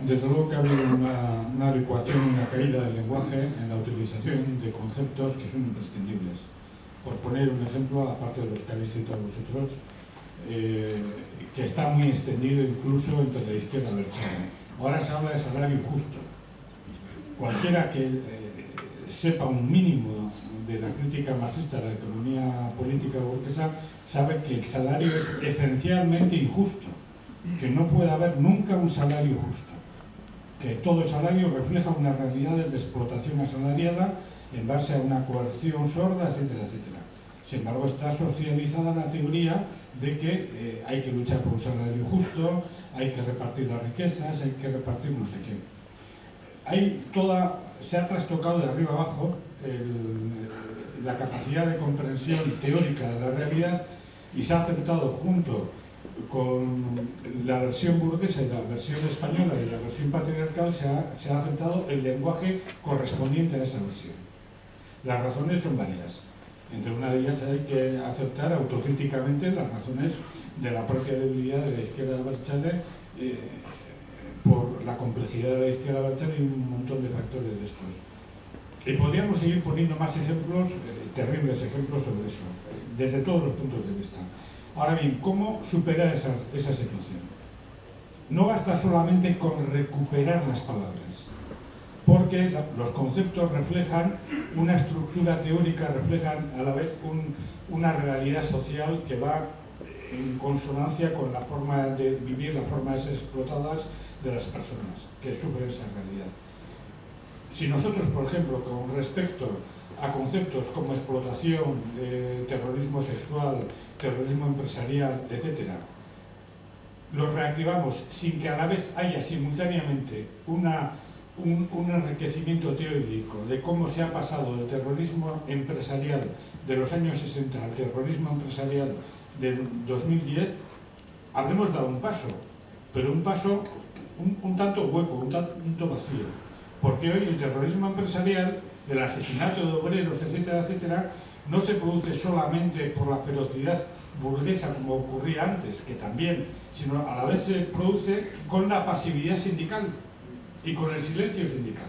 Desde luego que ha habido una licuación, una caída del lenguaje en la utilización de conceptos que son imprescindibles. Por poner un ejemplo, aparte de los que habéis citado vosotros, que está muy extendido incluso entre la izquierda abertzale. Ahora se habla de salario justo. Cualquiera que sepa un mínimo de la crítica marxista de la economía política burguesa sabe que el salario es esencialmente injusto, que no puede haber nunca un salario justo, que todo salario refleja unas realidades de explotación asalariada en base a una coerción sorda, etcétera, etcétera. Sin embargo, está socializada la teoría de que hay que luchar por un salario justo, hay que repartir las riquezas, hay que repartir no sé qué. Se ha trastocado de arriba abajo la capacidad de comprensión teórica de la realidad y se ha aceptado junto con la versión burguesa y la versión española y la versión patriarcal, se ha aceptado el lenguaje correspondiente a esa versión. Las razones son varias. Entre una de ellas hay que aceptar autocríticamente las razones de la propia debilidad de la izquierda abertzale, por la complejidad de la izquierda abertzale y un montón de factores de estos. Y podríamos seguir poniendo más ejemplos, terribles ejemplos sobre eso, desde todos los puntos de vista. Ahora bien, ¿cómo superar esa situación? No basta solamente con recuperar las palabras, porque los conceptos reflejan una estructura teórica, reflejan a la vez una realidad social que va en consonancia con la forma de vivir, la forma de ser explotadas de las personas que sufren esa realidad. Si nosotros, por ejemplo, con respecto a conceptos como explotación, terrorismo sexual, terrorismo empresarial, etc., los reactivamos sin que a la vez haya simultáneamente un enriquecimiento teórico de cómo se ha pasado del terrorismo empresarial de los años 60 al terrorismo empresarial del 2010, habremos dado un paso, pero un paso un tanto hueco, un tanto vacío, porque hoy el terrorismo empresarial, el asesinato de obreros, etcétera, etcétera, no se produce solamente por la ferocidad burguesa como ocurría antes, que también, sino a la vez se produce con la pasividad sindical y con el silencio sindical.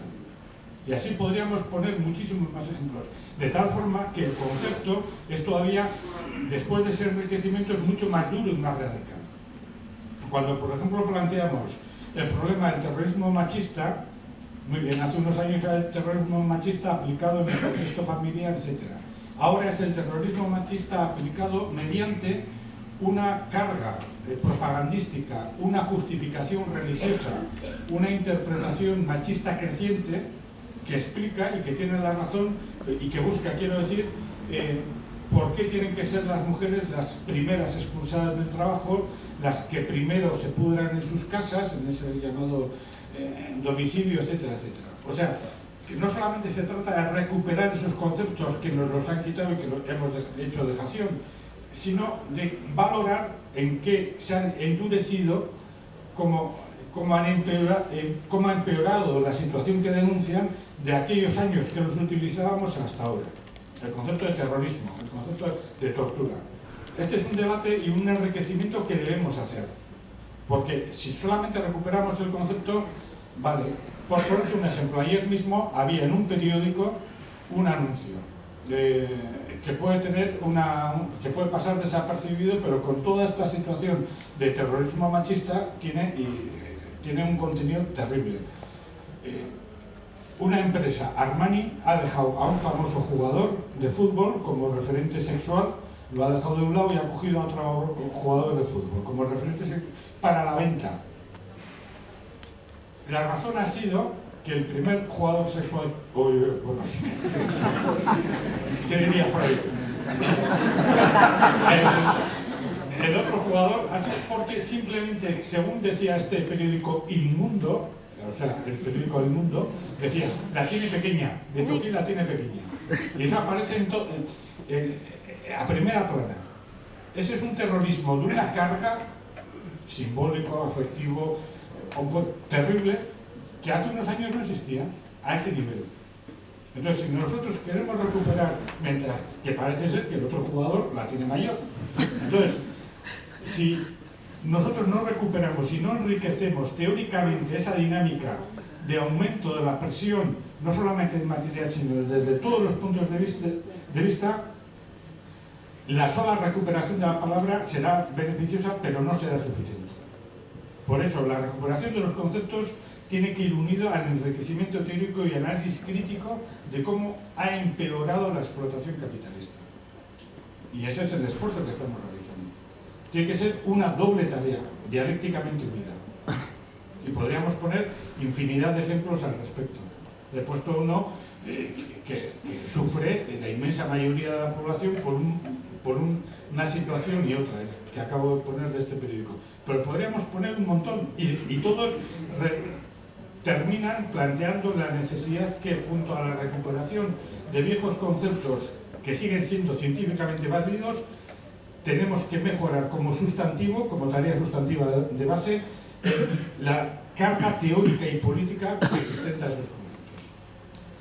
Y así podríamos poner muchísimos más ejemplos. De tal forma que el concepto es todavía, después de ese enriquecimiento, es mucho más duro y más radical. Cuando, por ejemplo, planteamos el problema del terrorismo machista, muy bien, hace unos años era el terrorismo machista aplicado en el contexto familiar, etc. Ahora es el terrorismo machista aplicado mediante una carga propagandística, una justificación religiosa, una interpretación machista creciente que explica y que tiene la razón y que busca, quiero decir, por qué tienen que ser las mujeres las primeras expulsadas del trabajo, las que primero se pudran en sus casas, en ese llamado domicilio, etcétera, etcétera. O sea, que no solamente se trata de recuperar esos conceptos que nos los han quitado y que hemos hecho dejación, sino de valorar en qué se han endurecido, cómo ha empeorado la situación que denuncian de aquellos años que los utilizábamos hasta ahora. El concepto de terrorismo, el concepto de tortura. Este es un debate y un enriquecimiento que debemos hacer. Porque si solamente recuperamos el concepto, vale. Por ponerte un ejemplo, ayer mismo había en un periódico un anuncio que puede pasar desapercibido, pero con toda esta situación de terrorismo machista tiene un contenido terrible. Una empresa, Armani, ha dejado a un famoso jugador de fútbol como referente sexual, lo ha dejado de un lado y ha cogido a otro jugador de fútbol como referente sexual para la venta. La razón ha sido que el primer jugador sexual... Bueno, sí. ¿Qué diría por ahí? El otro jugador ha sido porque simplemente, según decía este periódico inmundo, o sea, el periódico El Mundo, decía, la tiene pequeña, de Toquín la tiene pequeña. Y eso aparece a primera plana. Ese es un terrorismo de una carga simbólico, afectivo, terrible, que hace unos años no existía a ese nivel. Entonces, si nosotros queremos recuperar, mientras que parece ser que el otro jugador la tiene mayor, entonces, si nosotros no recuperamos y no enriquecemos teóricamente esa dinámica de aumento de la presión, no solamente en material, sino desde todos los puntos de vista, la sola recuperación de la palabra será beneficiosa, pero no será suficiente. Por eso, la recuperación de los conceptos tiene que ir unido al enriquecimiento teórico y análisis crítico de cómo ha empeorado la explotación capitalista. Y ese es el esfuerzo que estamos realizando. Tiene que ser una doble tarea, dialécticamente unida. Y podríamos poner infinidad de ejemplos al respecto. He puesto uno que sufre la inmensa mayoría de la población por una situación y otra, que acabo de poner de este periódico. Pero podríamos poner un montón, y todos terminan planteando la necesidad que, junto a la recuperación de viejos conceptos que siguen siendo científicamente válidos, tenemos que mejorar como sustantivo, como tarea sustantiva de base, la carga teórica y política que sustenta esos conceptos.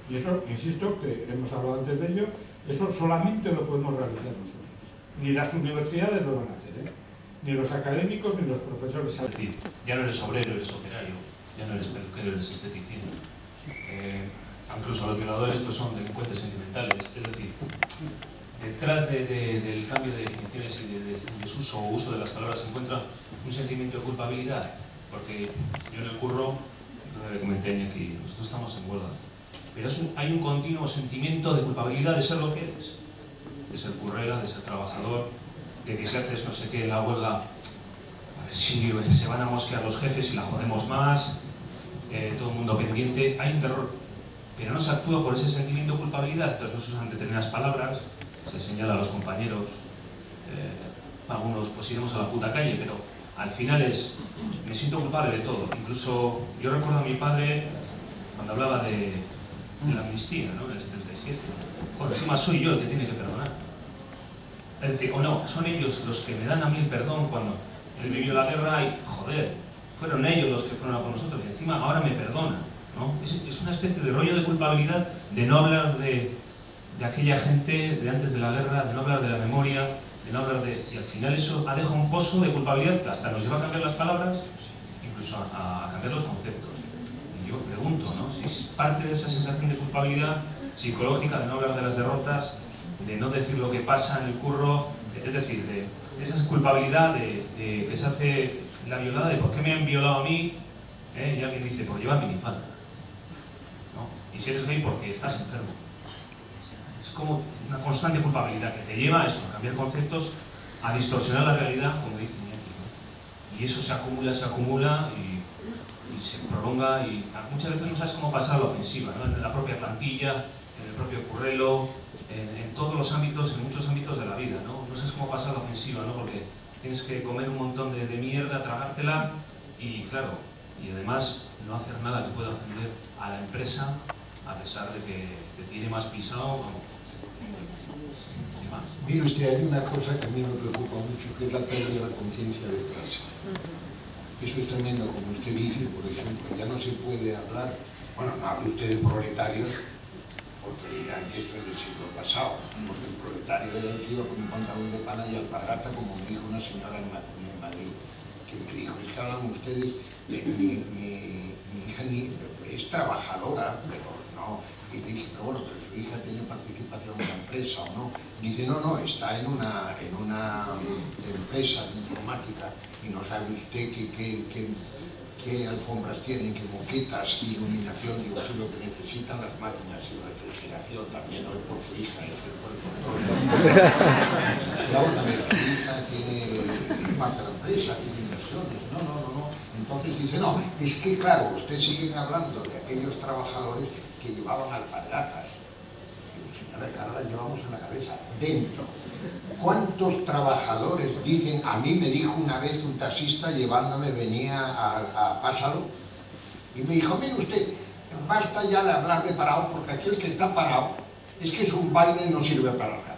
Y eso, insisto, que hemos hablado antes de ello, eso solamente lo podemos realizar nosotros. Ni las universidades lo van a hacer, ni los académicos ni los profesores. Es decir, ya no eres obrero, eres operario, ya no eres peluquero, eres esteticista. Incluso los violadores pues son delincuentes sentimentales. Es decir, detrás del cambio de definiciones y de desuso o uso de las palabras se encuentra un sentimiento de culpabilidad. Porque yo en el curro, no le comenté a Iñaki, nosotros estamos en huelga, pero hay un continuo sentimiento de culpabilidad de ser lo que eres. De ser currera, de ser trabajador, de que si haces no sé qué en la huelga, a ver si se van a mosquear los jefes y la jodemos más, todo el mundo pendiente. Hay un terror, pero no se actúa por ese sentimiento de culpabilidad. Entonces no se usan determinadas palabras, se señala a los compañeros, algunos pues iremos a la puta calle, pero al final me siento culpable de todo. Incluso yo recuerdo a mi padre cuando hablaba de la amnistía, ¿no? En el 77. Joder, encima soy yo el que tiene que perdonar. Es decir, o no, son ellos los que me dan a mí el perdón cuando él vivió la guerra y, joder, fueron ellos los que fueron a por nosotros y encima ahora me perdonan, ¿no? Es una especie de rollo de culpabilidad de no hablar de aquella gente de antes de la guerra, de no hablar de la memoria, de no hablar de... Y al final eso ha dejado un pozo de culpabilidad que hasta nos lleva a cambiar las palabras, incluso a cambiar los conceptos. Y yo pregunto, ¿no? Si es parte de esa sensación de culpabilidad psicológica de no hablar de las derrotas, de no decir lo que pasa en el curro, es decir, de esa culpabilidad de que se hace la violada, de por qué me han violado a mí, y alguien dice, por llevar minifalda, ¿no? Y si eres gay, porque estás enfermo. Es como una constante culpabilidad que te lleva a eso, a cambiar conceptos, a distorsionar la realidad, como dice Iñaki, ¿no? Y eso se acumula y se prolonga y muchas veces no sabes cómo pasar a la ofensiva, ¿no? En la propia plantilla, en el propio currelo, en todos los ámbitos, en muchos ámbitos de la vida, ¿no? No sabes cómo pasar a la ofensiva, ¿no? Porque tienes que comer un montón de mierda, tragártela y claro, y además no hacer nada que pueda ofender a la empresa a pesar de que te tiene más pisado, vamos. Mire usted, hay una cosa que a mí me preocupa mucho, que es la pérdida de la conciencia de clase. Eso es tremendo, como usted dice, por ejemplo, ya no se puede hablar, bueno, no hable usted de proletarios, porque dirán que esto es del siglo pasado, porque el proletario era el que iba con un pantalón de pana y alpargata, como me dijo una señora en Madrid, que me dijo, es que hablan ustedes, mi hija es trabajadora, pero no, y dije, pero bueno, pero su hija tiene participación en la empresa o no. Dice, no, está en una empresa de informática y no sabe usted qué alfombras tienen, qué moquetas, iluminación, digo, eso es lo que necesitan las máquinas y refrigeración también, no es por su hija, es por la otra vez, su hija tiene parte de la empresa, tiene inversiones, no. Entonces dice, no, es que claro, ustedes siguen hablando de aquellos trabajadores que llevaban alpargatas. Digo, señora, que ahora la llevamos en la cabeza, dentro. ¿Cuántos trabajadores dicen, a mí me dijo una vez un taxista llevándome, venía a Pásalo, y me dijo, mire usted, basta ya de hablar de parado, porque aquel que está parado es que es un baile y no sirve para nada.